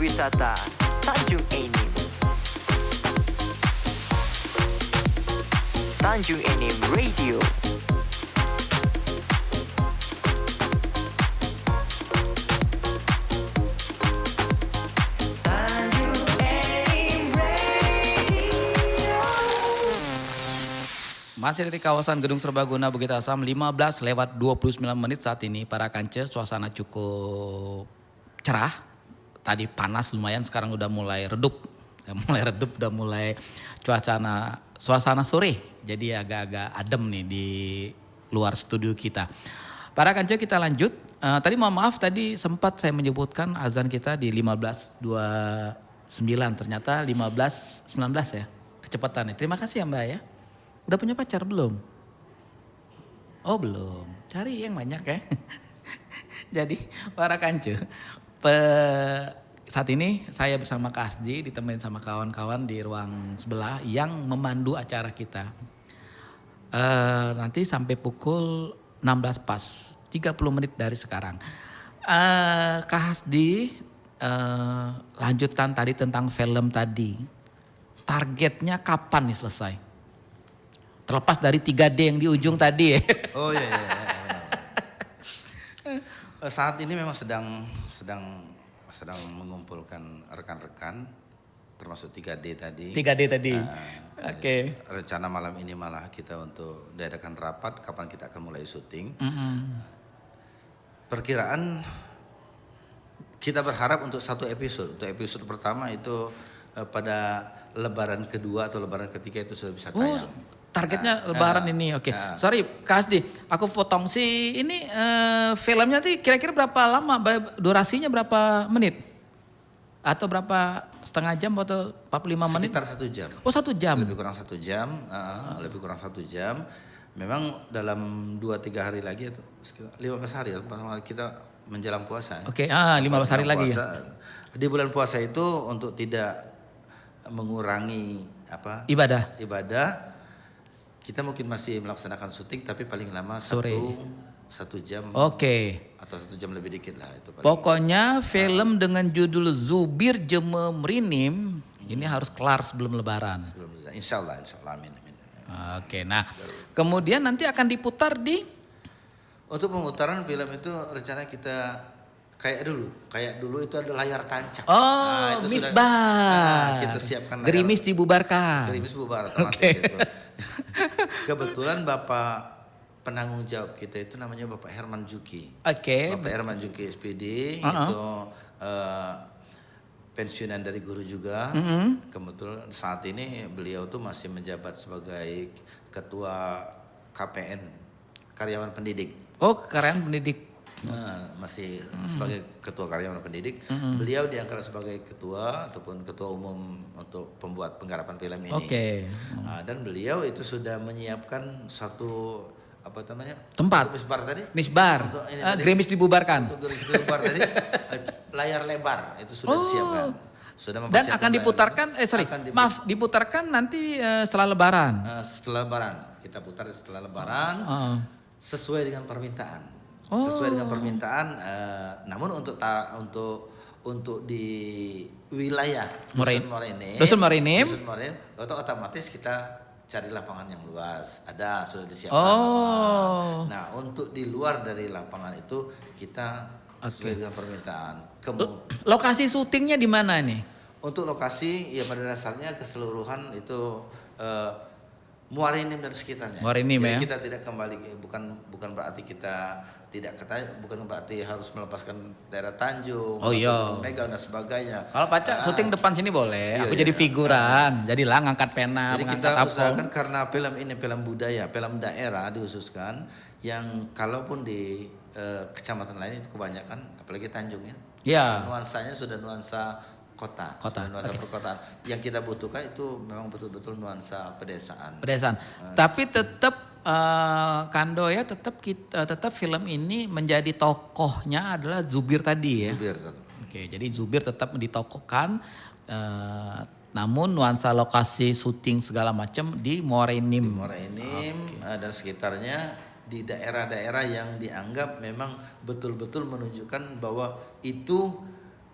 wisata Tanjung Enim. Tanjung Enim Radio. Masih dari kawasan Gedung Serbaguna Bukit Asam 15:29 saat ini para kance, suasana cukup cerah. Tadi panas lumayan, sekarang udah mulai redup. Udah mulai suasana sore. Jadi agak-agak adem nih di luar studio kita. Para kance, kita lanjut. Tadi mohon maaf, tadi sempat saya menyebutkan azan kita di 15:29, ternyata 15:19 ya kecepatannya. Terima kasih ya Mbak ya. Udah punya pacar belum? Oh belum, cari yang banyak ya. Jadi para kancu, saat ini saya bersama Kak Asdi ditemenin sama kawan-kawan di ruang sebelah yang memandu acara kita. Nanti sampai pukul 16 pas, 30 menit dari sekarang. Kak Asdi, lanjutan tadi tentang film tadi. Targetnya kapan nih selesai? Terlepas dari 3D yang di ujung tadi ya. Oh iya. Saat ini memang sedang mengumpulkan rekan-rekan termasuk 3D tadi. 3D tadi. Oke. Rencana malam ini malah kita untuk diadakan rapat kapan kita akan mulai syuting. Perkiraan kita berharap untuk satu episode. Untuk episode pertama itu pada lebaran kedua atau lebaran ketiga itu sudah bisa tayang. Targetnya lebaran ini, oke. Sorry Kak Asdi, aku potong sih. Ini filmnya tuh kira-kira berapa lama, durasinya berapa menit? Atau berapa, setengah jam atau 45 menit? Sekitar 1 jam. Oh 1 jam? Lebih kurang 1 jam, lebih kurang 1 jam. Memang dalam 2-3 hari lagi atau sekitar 15 hari kita menjelang puasa. Oke, 15 hari lagi ya. Di bulan puasa itu untuk tidak mengurangi ibadah, kita mungkin masih melaksanakan syuting tapi paling lama sore 1 jam. Oke. Atau 1 jam lebih dikit lah itu. Pokoknya film dengan judul Zubir Jeme Merinim ini harus kelar sebelum lebaran. Insya Allah, amin. Oke, nah kemudian nanti akan diputar di? Untuk pemutaran film itu rencana kita kayak dulu itu ada layar tancap. Oh, misbar. Kita siapkan Gerimis dibubarkan. Gerimis bubar. Oke. Kebetulan Bapak penanggung jawab kita itu namanya Bapak Herman Juki. Oke. Bapak Herman Juki SPD itu pensiunan dari guru juga. Kebetulan saat ini beliau tuh masih menjabat sebagai ketua KPN, karyawan pendidik. Oh, karyawan pendidik. Masih sebagai ketua karyawan pendidik. Beliau diangkat sebagai ketua ataupun ketua umum untuk pembuat penggarapan film ini. Oke. Dan beliau itu sudah menyiapkan satu tempat misbar tadi. Misbar. Gerimis dibubarkan. Untuk gerimis dibubar tadi layar lebar itu sudah disiapkan. Dan akan diputarkan diputarkan nanti setelah lebaran. Setelah lebaran. Kita putar setelah lebaran sesuai dengan permintaan. Sesuai dengan permintaan, namun untuk di wilayah Dusun Morinim, otomatis kita cari lapangan yang luas. Sudah disiapkan. Nah, untuk di luar dari lapangan itu kita sesuai dengan permintaan. Lokasi syutingnya di mana nih? Untuk lokasi ya pada dasarnya keseluruhan itu Muarinim dan sekitarnya. Muarinim ya. Kita tidak kembali, bukan berarti kita bukan berarti harus melepaskan daerah Tanjung, Mega dan sebagainya. Kalau Paca syuting depan sini boleh. Aku jadi figuran, jadilah ngangkat pena, jadi ngangkat kita usahakan karena film ini film budaya, film daerah dihususkan yang kalaupun di kecamatan lain itu kebanyakan, apalagi Tanjung ya. Iya. Nuansanya sudah nuansa kota. Nuansa perkotaan. Yang kita butuhkan itu memang betul-betul nuansa pedesaan. Tapi tetap Kando ya, tetap film ini menjadi tokohnya adalah Zubir tadi ya. Oke, jadi Zubir tetap ditokohkan, namun nuansa lokasi syuting segala macam di Muarinim. Dan sekitarnya di daerah-daerah yang dianggap memang betul-betul menunjukkan bahwa itu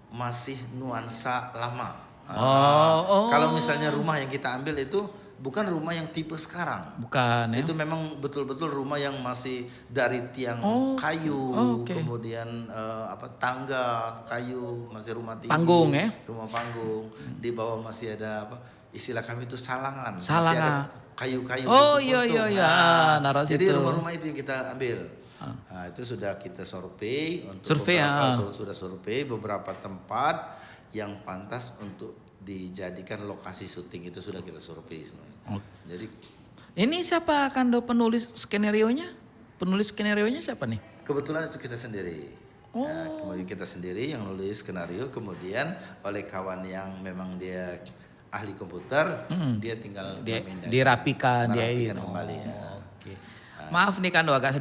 masih nuansa lama. Oh. Kalau misalnya rumah yang kita ambil itu bukan rumah yang tipe sekarang. Bukan ya. Itu memang betul-betul rumah yang masih dari tiang kayu, kemudian tangga kayu, masih rumah tinggi. Panggung ya. Rumah panggung. Di bawah masih ada istilah kami itu salangan. Masih Salangan. ada kayu-kayu. Oh iya. Jadi rumah-rumah itu yang kita ambil. Nah, itu sudah kita survei untuk sudah survei beberapa tempat yang pantas untuk dijadikan lokasi syuting, itu sudah kita survei semuanya. Jadi ini siapa Kando penulis skenario-nya? Penulis skenario-nya siapa nih? Kebetulan itu kita sendiri. Kemudian kita sendiri yang nulis skenario, kemudian oleh kawan yang memang dia ahli komputer, dia tinggal dirapikan kembali ya. Okay. Maaf nih Kando agak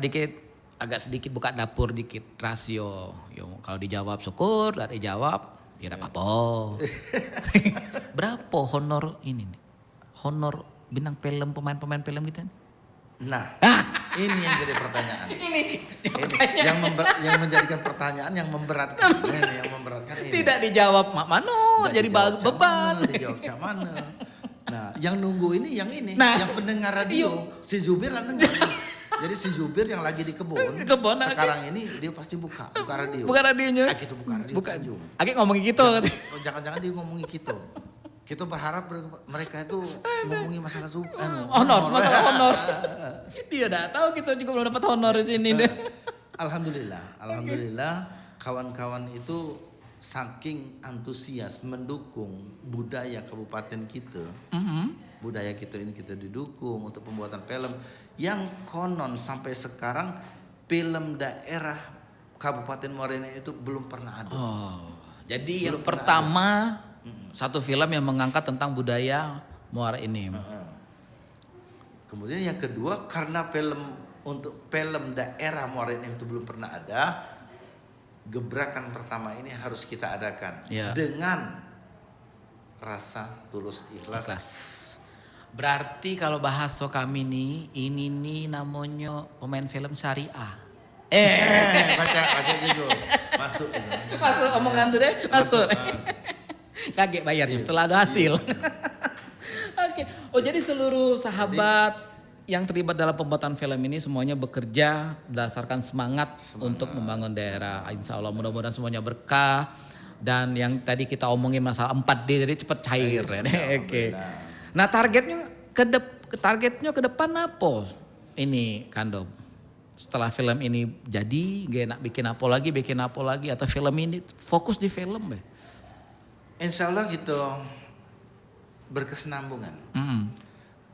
sedikit buka dapur dikit rasio. Kalau dijawab syukur, tidak dijawab ya tidak apa-apa. Berapa honor ini nih? Honor bintang film, pemain film gitu kan? Nah, ini yang jadi pertanyaan. Ini yang menjadikan pertanyaan yang memberatkan. Yang memberatkan ini. Tidak dijawab mak mano, jadi beban. Dijawab cak mana. Nah, yang nunggu ini yang pendengar radio, si Zubir lah dengar. Jadi si Zubir yang lagi di kebun sekarang ini dia pasti buka radio. Buka radionya. Gitu buka radio Tanjung. Agak ngomongin gitu. Jangan-jangan dia ngomongin gitu. Kita berharap mereka itu ngomongin masalah honor. Dia udah tahu kita juga belum dapat honor di sini deh. Alhamdulillah kawan-kawan itu saking antusias mendukung budaya kabupaten kita. Budaya kita ini kita didukung untuk pembuatan film yang konon sampai sekarang film daerah Kabupaten Muara Enim itu belum pernah ada. Jadi yang pertama satu film yang mengangkat tentang budaya Muara Enim. Kemudian yang kedua karena untuk film daerah Muara Enim itu belum pernah ada, gebrakan pertama ini harus kita adakan dengan rasa tulus ikhlas. Berarti kalau bahasa kami nih, ini nih namanya pemain film syariah. Baca juga. Masuk omongan tuh deh, masuk. Kaget bayarnya setelah ada hasil. Oke. Oh jadi seluruh sahabat yang terlibat dalam pembuatan film ini semuanya bekerja berdasarkan semangat untuk membangun daerah. Insya Allah mudah-mudahan semuanya berkah. Dan yang tadi kita omongin masalah 4D jadi cepat cair. Oke. Nah targetnya ke depan apa ini Kando? Setelah film ini jadi gak enak bikin apa lagi atau film ini fokus di film be? Insya Allah kita berkesinambungan.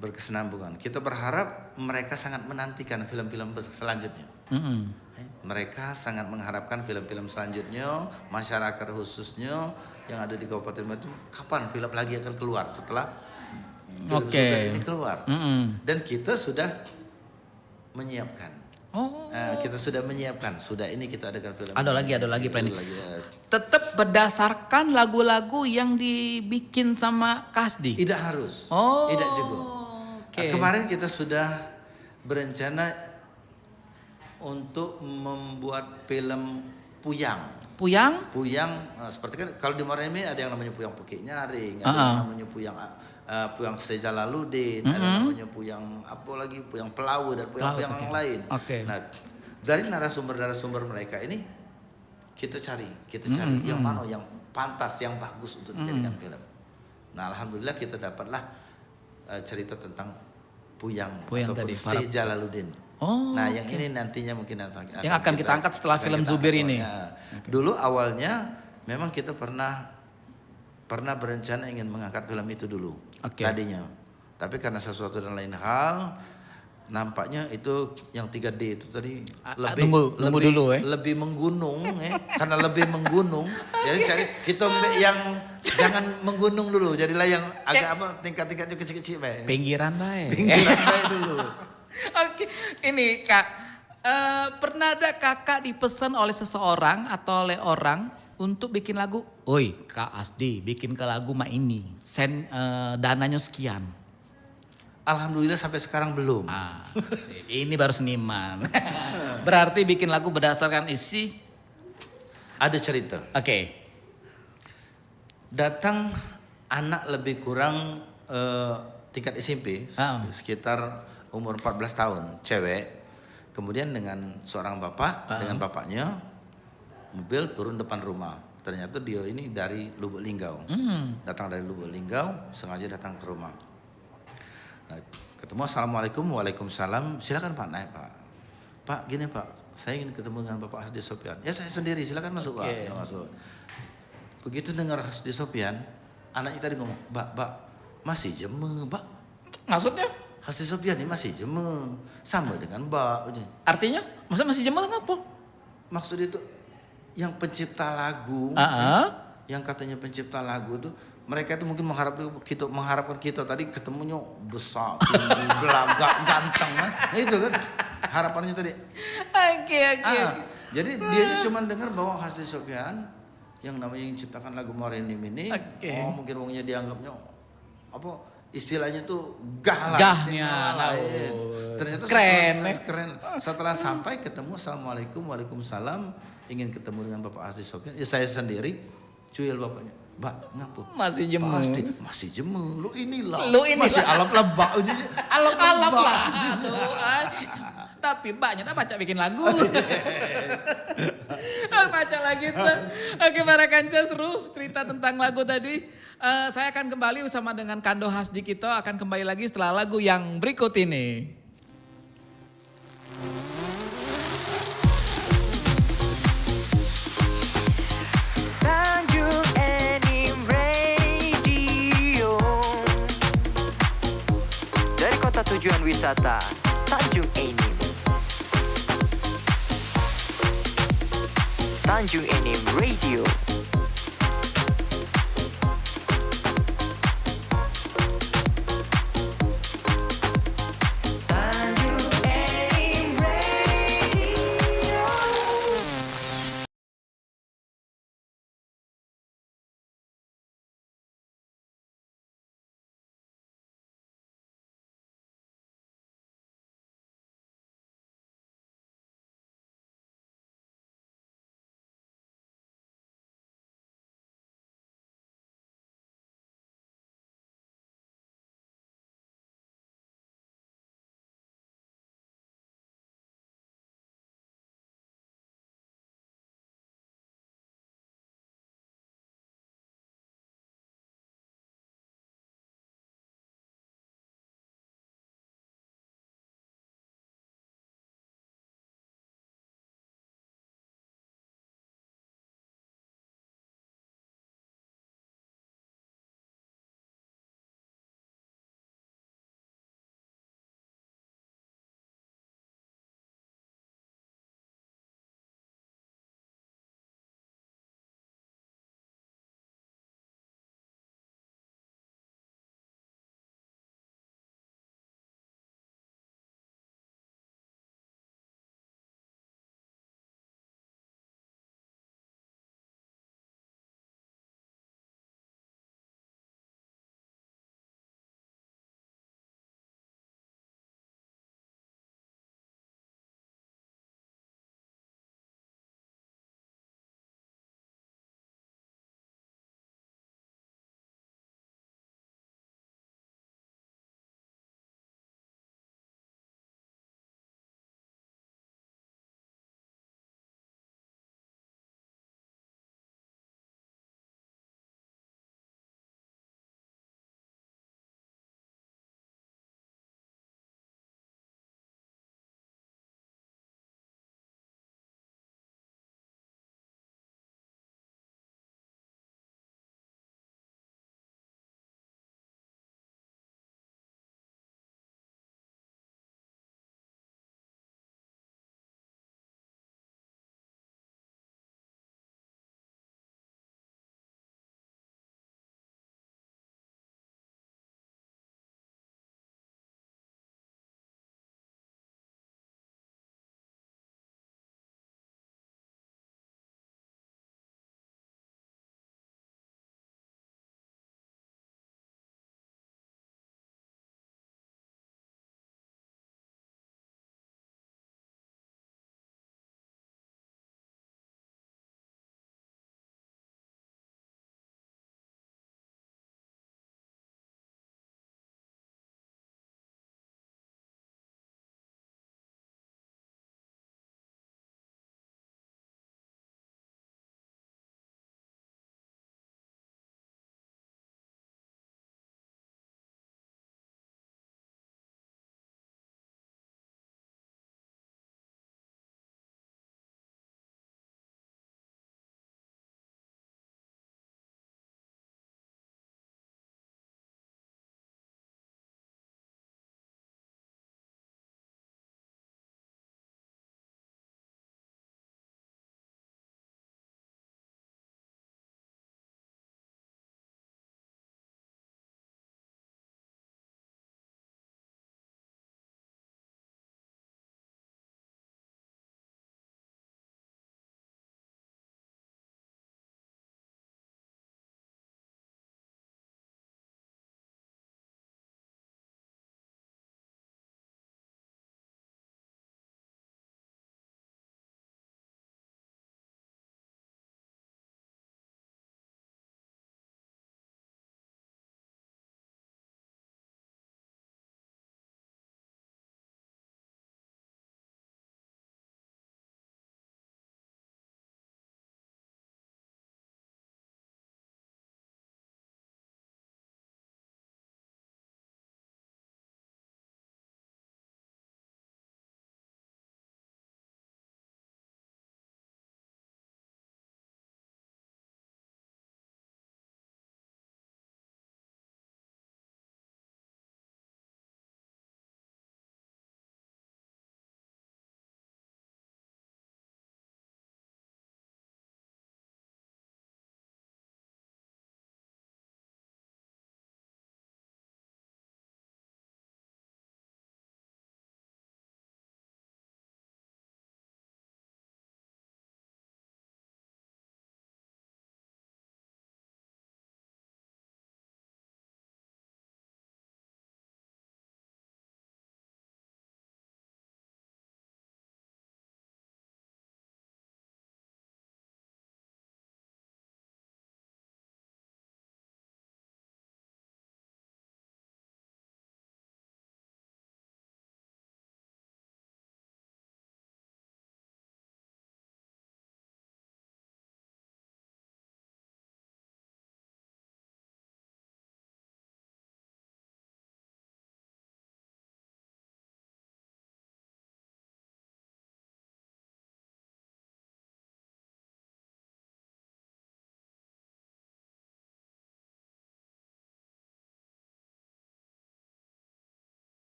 Berkesinambungan. Kita berharap mereka sangat menantikan film-film selanjutnya. Mereka sangat mengharapkan film-film selanjutnya, masyarakat khususnya yang ada di Kabupaten Muara Enim, kapan film lagi akan keluar setelah film ini keluar. Dan kita sudah menyiapkan. Kita sudah menyiapkan. Sudah ini kita adakan film. Ada lagi planning. Tetap berdasarkan lagu-lagu yang dibikin sama Kasdi. Tidak harus. Tidak juga. Kemarin kita sudah berencana untuk membuat film Puyang. Seperti kan kalau di Muara Enim ada yang namanya Puyang Pukik Nyaring, ada yang namanya Puyang Sejalaludin, ada namanya Puyang Puyang Pelawu dan Puyang yang lain. Nah, dari narasumber mereka ini kita cari yang mana yang pantas, yang bagus untuk dijadikan film. Nah, alhamdulillah kita dapatlah cerita tentang Puyang ataupun Sejalaludin. Nah, yang ini nantinya mungkin akan kita angkat setelah film Zubir ini. Dulu awalnya memang kita pernah berencana ingin mengangkat film itu dulu tadinya. Tapi karena sesuatu dan lain hal, nampaknya itu yang 3D itu tadi lebih menggunung karena lebih menggunung. Jadi cari kita yang jangan menggunung dulu, jadilah yang agak tingkat-tingkatnya kecil-kecil Pinggiran baik dulu. Oke, ini Kak, pernah ada kakak dipesan oleh seseorang atau oleh orang untuk bikin lagu? Oi Kak Asdi, bikin ke lagu mah ini, dananya sekian. Alhamdulillah sampai sekarang belum. Ini baru seniman. Berarti bikin lagu berdasarkan isi? Ada cerita. Datang anak lebih kurang tingkat SMP, sekitar umur 14 tahun, cewek. Kemudian dengan seorang bapak, dengan bapaknya, mobil turun depan rumah. Ternyata dia ini dari Lubuk Linggau. Datang dari Lubuk Linggau, sengaja datang ke rumah. Nah, ketemu, assalamualaikum, waalaikumsalam. Silakan Pak, naik Pak. Pak, gini Pak, saya ingin ketemu dengan Bapak Hasdi Sopyan. Ya saya sendiri, silakan masuk Pak. Ya masuk. Begitu dengar Hasdi Sopyan, anaknya tadi ngomong, Mbak, masih jeme, Mbak. Maksudnya? Hasdi Sopyan ini masih jeme, sama dengan Mbak. Artinya? Masa masih jeme ngapa? Maksud itu, yang pencipta lagu, yang katanya pencipta lagu itu, mereka itu mungkin mengharapkan kita tadi ketemunya besar, tinggi, belagak, ganteng, nah itu kan harapannya tadi. Oke. Jadi dia cuma dengar bahwa Hasdi Sopyan yang namanya menciptakan lagu Marinim ini, mungkin wongnya dianggapnya apa istilahnya tuh gahnya, ternyata keren. Setelah sampai ketemu, assalamualaikum, waalaikumsalam, ingin ketemu dengan Bapak Hasdi Sopyan, ya saya sendiri, cuil bapaknya, Mbak, ngapa? Masih jemu. Masih jemu. Lu inilah. Masih alap lebak. Alap lah. Tapi mbaknya tak baca bikin lagu. Baca lagi tuh. Oke, para kanca, seru cerita tentang lagu tadi. Saya akan kembali bersama dengan Kando Hasdi Kito, akan kembali lagi setelah lagu yang berikut ini. Tanjung Enim Radio. Dari kota tujuan wisata Tanjung Enim. Tanjung Enim Radio.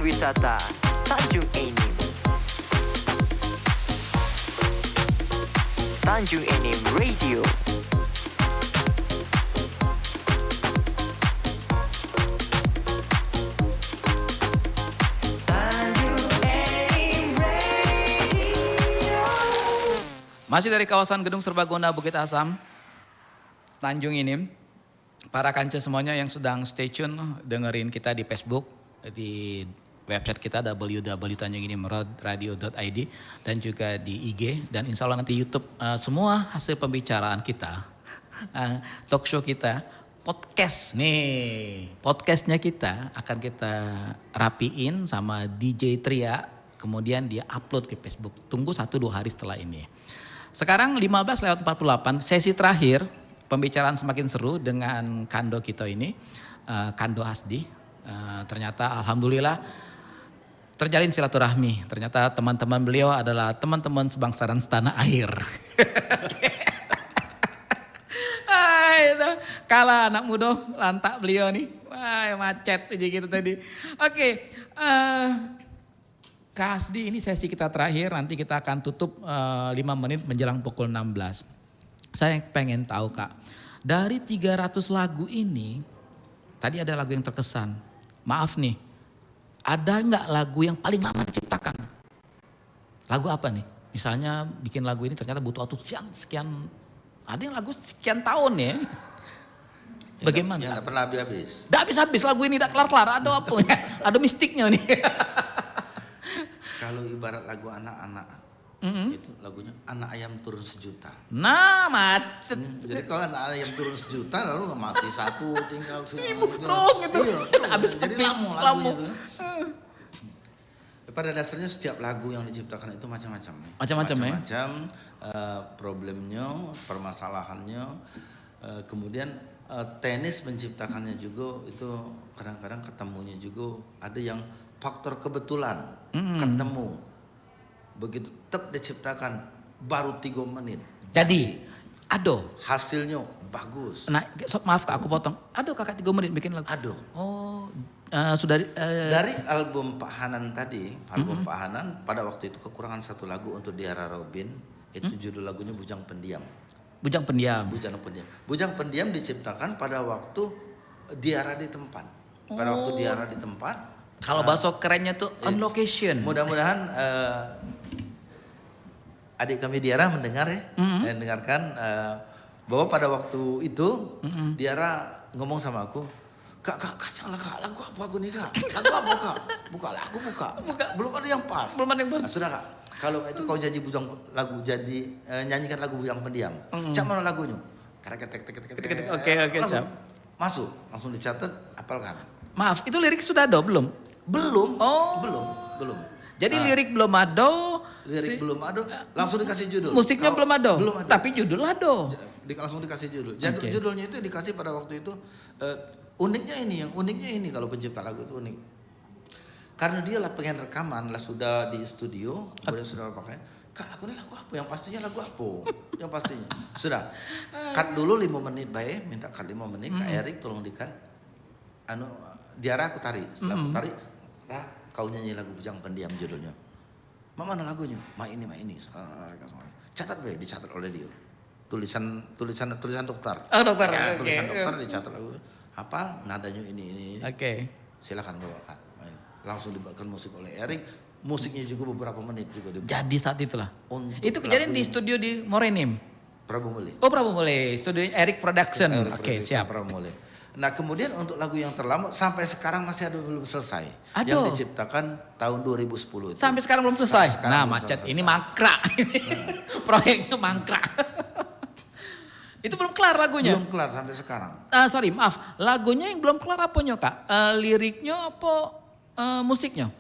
Wisata Tanjung Enim. Tanjung Enim Radio. Masih dari kawasan Gedung Serbaguna Bukit Asam, Tanjung Enim. Para kanca semuanya yang sedang stay tune dengerin kita di Facebook, di website kita www.tanjunginimradio.id dan juga di IG dan insya Allah nanti YouTube. Semua hasil pembicaraan kita, talk show kita, podcast nih, podcastnya kita akan kita rapiin sama DJ Tria, kemudian dia upload ke Facebook. Tunggu 1-2 hari setelah ini. Sekarang 15:48, sesi terakhir, pembicaraan semakin seru dengan Kando kita ini, Kando Hasdi. Ternyata alhamdulillah terjalin silaturahmi. Ternyata teman-teman beliau adalah teman-teman sebangsa dan setanah air. Kalah anak muda lantak beliau nih. Wah, macet aja gitu tadi. Oke. Kak Hasdi, ini sesi kita terakhir, nanti kita akan tutup 5 menit menjelang pukul 16. Saya pengen tahu Kak, dari 300 lagu ini, tadi ada lagu yang terkesan. Maaf nih, ada nggak lagu yang paling lama diciptakan? Lagu apa nih? Misalnya bikin lagu ini ternyata butuh waktu sekian, ada yang lagu sekian tahun ya. Bagaimana? Ya nggak pernah habis-habis. Nggak habis-habis lagu ini, nggak kelar-kelar, ada apa? Ada mistiknya nih. Kalau ibarat lagu anak-anak, itu lagunya anak ayam turun sejuta. Nah, macet. Jadi kalau anak ayam turun sejuta lalu mati satu, tinggal sibuk terus gitu. Iya, Habis jadi lamu. Pada dasarnya setiap lagu yang diciptakan itu macam-macam. Macam-macam problemnya, permasalahannya. Kemudian tenis menciptakannya juga itu kadang-kadang ketemunya juga ada yang faktor kebetulan ketemu. Begitu tetap diciptakan baru 3 menit. Jadi, ado. Hasilnya bagus. Nah, maaf Kak, aku potong. Ado Kakak 3 menit bikin lagu? Ado. Oh, sudah. Dari album Pak Hanan tadi, Pak Hanan pada waktu itu kekurangan 1 lagu untuk Diara Robin. Itu judul lagunya Bujang Pendiam. Bujang Pendiam. Bujang Pendiam diciptakan pada waktu Diara di tempat. Pada waktu Diara di tempat. Kalau bahasa kerennya tuh on location. Mudah-mudahan adik kami Diara mendengar ya, mendengarkan bahwa pada waktu itu Diara ngomong sama aku, Kak, janganlah Kak, lagu apa aku nih Kak? Lagu apa Kak? Buka. Belum ada yang pas. Nah, sudah Kak, kalau itu kau nyanyikan lagu Bujang Pendiam. Cak mana lagunya? Oke, siap. Langsung dicatat, hafalkan. Maaf, itu lirik sudah ada belum? Belum. Jadi lirik belum ada. Belum ada, langsung dikasih judul. Musiknya belum ada. Tapi judul ada. Langsung dikasih judul. Judulnya itu dikasih pada waktu itu. Uniknya ini kalau pencipta lagu itu unik. Karena dia lah pengen rekaman, lah sudah di studio, kemudian sudah pakai. Kak, aku ini lagu apa? Yang pastinya lagu apa? Yang pastinya. Sudah. Cut dulu 5 menit baik, minta cut 5 menit. Kak Erik tolong di-cut. Diara aku tarik. Setelah aku tarik, kau nyanyi lagu Bujang Pendiam judulnya. Mana lagunya? Ma ini. Catat baik, dicatat oleh dia. Tulisan dokter. Oh, dokter. Ya, tulisan dokter dicatat lagu. Hafal nadanya ini. Oke. Silakan bawakan. Langsung dibawakan musik oleh Erik. Musiknya juga beberapa menit juga dibuat. Jadi saat itulah. Itu kejadian di studio di Morenim. Prabu Muli. Oh, Prabu Muli. Studio Erik Production. Oke, siap. Prabu Muli. Nah, kemudian untuk lagu yang terlama sampai sekarang masih ada belum selesai. Aduh. Yang diciptakan tahun 2010 itu. Sampai sekarang belum selesai. Macet. Ini mangkrak. Proyeknya mangkrak. Itu belum kelar lagunya? Belum kelar sampai sekarang. Sorry, maaf. Lagunya yang belum kelar apanya Kak? Liriknya apa musiknya?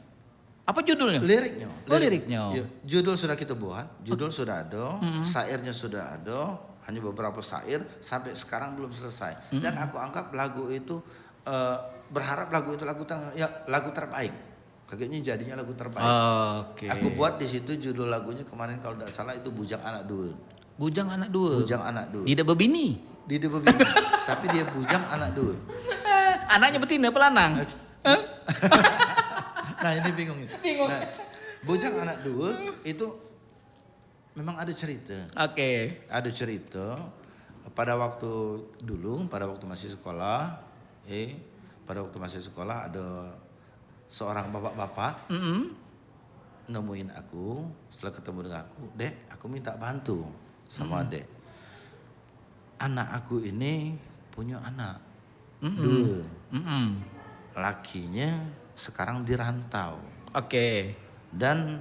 Apa judulnya? Liriknya. Liriknya. Ya, judul sudah kita buat, judul sudah ada, syairnya sudah ada, hanya beberapa syair sampai sekarang belum selesai. Dan aku anggap lagu itu berharap lagu itu lagu terbaik. Kayaknya jadinya lagu terbaik. Oke. Aku buat di situ judul lagunya kemarin kalau tidak salah itu Bujang Anak Dua. Bujang Anak Dua. Tidak bebini. Tapi dia bujang anak dua. Anaknya betina apa lanang? Nah ini bingung. Bingung. Nah, Bujang Anak Dua itu memang ada cerita. Oke. Ada cerita pada waktu dulu, pada waktu masih sekolah, ada seorang bapak-bapak nemuin aku, setelah ketemu dengan aku, Dek, aku minta bantu sama Dek. Anak aku ini punya anak dua, lakinya sekarang dirantau. Oke. Dan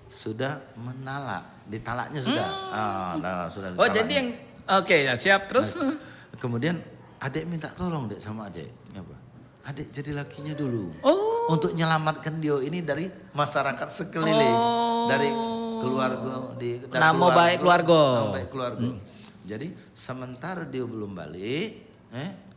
sudah ditalaknya sudah. Sudah Oh ditalaknya. jadi yang oke ya siap terus. Nah, kemudian adik minta tolong Dek sama adik. Apa? Adik jadi lakinya dulu. Untuk menyelamatkan dia ini dari masyarakat sekeliling, dari keluarga Nama baik keluarga. Jadi sementara dia belum balik,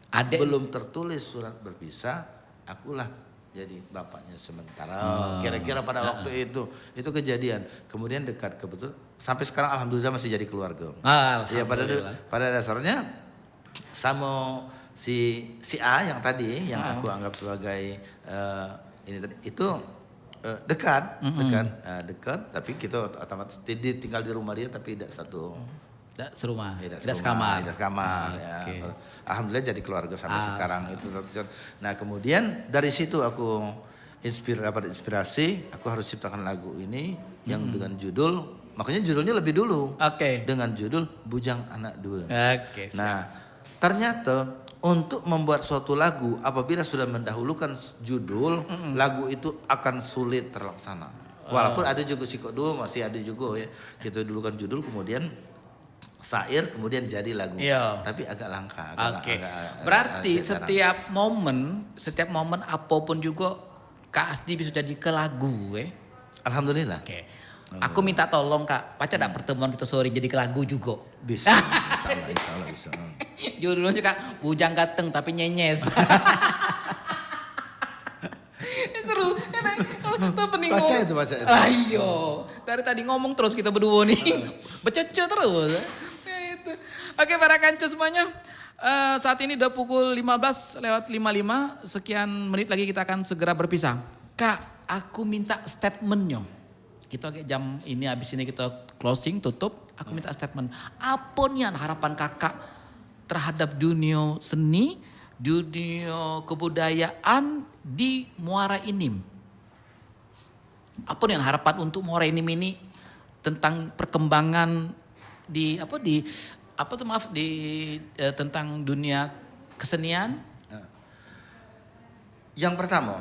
Adik belum tertulis surat berpisah, akulah jadi bapaknya sementara. Kira-kira pada waktu itu kejadian. Kemudian dekat kebetulan sampai sekarang alhamdulillah masih jadi keluarga. Ya pada dasarnya sama si A yang tadi yang aku anggap sebagai ini tadi itu dekat, tapi kita otomatis tinggal di rumah dia tapi tidak satu. Tidak serumah, tidak Ah, sekamar. okay. Alhamdulillah jadi keluarga sampai sekarang itu. Nah kemudian dari situ aku dapat inspirasi, aku harus ciptakan lagu ini yang dengan judul, makanya judulnya lebih dulu. Dengan judul Bujang Anak Dua. Nah ternyata untuk membuat suatu lagu apabila sudah mendahulukan judul, lagu itu akan sulit terlaksana. Walaupun ada juga sikok dua, masih ada juga ya. Kita dulukan judul kemudian syair kemudian jadi lagu. Tapi agak langka. Berarti setiap momen apapun juga Kak Asdi bisa jadi ke lagu Alhamdulillah. Aku minta tolong Kak, pacar tak pertemuan kita sore jadi ke lagu juga. Bisa. Insya Allah bisa. Judulnya juga Bujang Gateng tapi nyenyes. Seru. Baca itu. Ayo, dari tadi ngomong terus kita berdua nih. Becece terus. Oke para kanca semuanya. Saat ini udah pukul 15:55. Sekian menit lagi kita akan segera berpisah. Kak, aku minta statementnya. Kita jam ini habis ini kita closing tutup. Aku minta statement. Apa nih harapan kakak terhadap dunia seni, dunia kebudayaan di Muara Enim? Apa nih harapan untuk Muara Enim ini tentang perkembangan tentang dunia kesenian? Yang pertama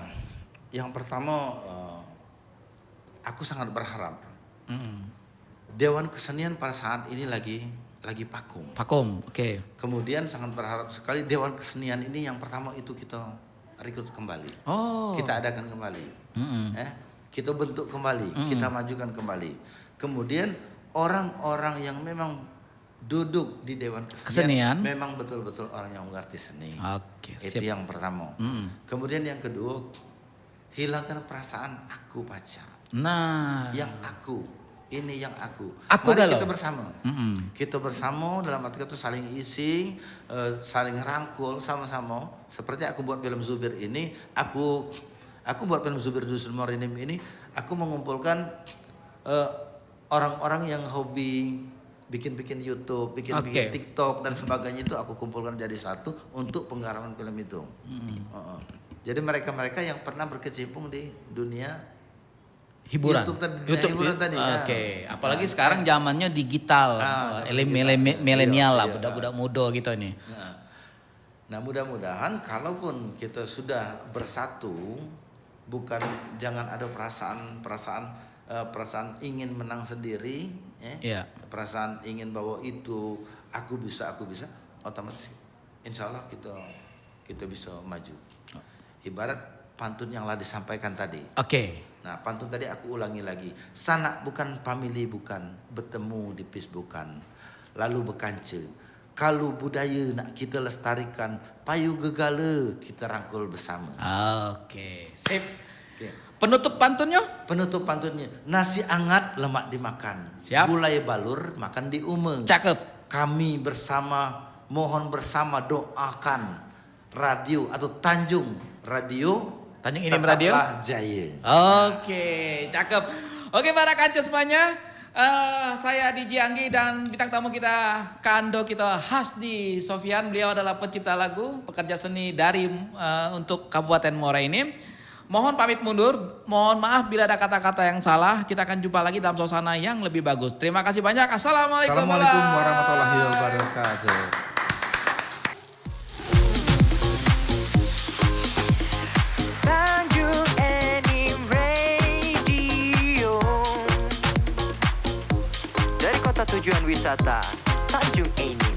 aku sangat berharap Dewan Kesenian pada saat ini lagi vakum. Kemudian sangat berharap sekali Dewan Kesenian ini yang pertama itu kita rekrut kembali. Kita adakan kembali. Kita bentuk kembali, kita majukan kembali. Kemudian orang-orang yang memang duduk di Dewan Kesenian memang betul-betul orang yang mengerti seni. Itu yang pertama. Kemudian yang kedua, hilangkan perasaan aku pacar. Yang aku. Ini yang aku. Mari kita bersama. Kita bersama dalam arti itu saling isi, saling rangkul sama-sama. Seperti aku buat film Zubir ini, aku buat film Zubir Dusun Muara Enim ini, aku mengumpulkan orang-orang yang hobi bikin YouTube, bikin TikTok dan sebagainya itu aku kumpulkan jadi satu untuk penggarapan film itu. Jadi mereka-mereka yang pernah berkecimpung di dunia hiburan. YouTube hiburan tadi. Apalagi sekarang zamannya digital, milenial lah, budak-budak muda gitu ini. Nah, mudah-mudahan kalaupun kita sudah bersatu, jangan ada perasaan ingin menang sendiri, perasaan ingin bahwa itu aku bisa, otomatis insya Allah kita bisa maju. Ibarat pantun yang telah disampaikan tadi. Nah, pantun tadi aku ulangi lagi. Sanak bukan, family bukan, bertemu di pis bukan, lalu bekance. Kalau budaya nak kita lestarikan, payu gegala kita rangkul bersama. Sip. Penutup pantunnya? Penutup pantunnya, nasi hangat lemak dimakan. Gulai balur makan di umeng. Cakep. Kami bersama, mohon bersama doakan radio atau Tanjung Radio Tanjung Enim Radio. Tetaplah jaya. Oke, cakep. Oke para kanca semuanya, saya DJ Anggi dan bintang tamu kita Kando kita Hasdi Sofian. Beliau adalah pencipta lagu, pekerja seni dari untuk Kabupaten Muara ini. Mohon pamit mundur, mohon maaf bila ada kata-kata yang salah. Kita akan jumpa lagi dalam suasana yang lebih bagus. Terima kasih banyak. Assalamualaikum warahmatullahi wabarakatuh. Tanjung Enim Radio. Dari kota tujuan wisata Tanjung Enim.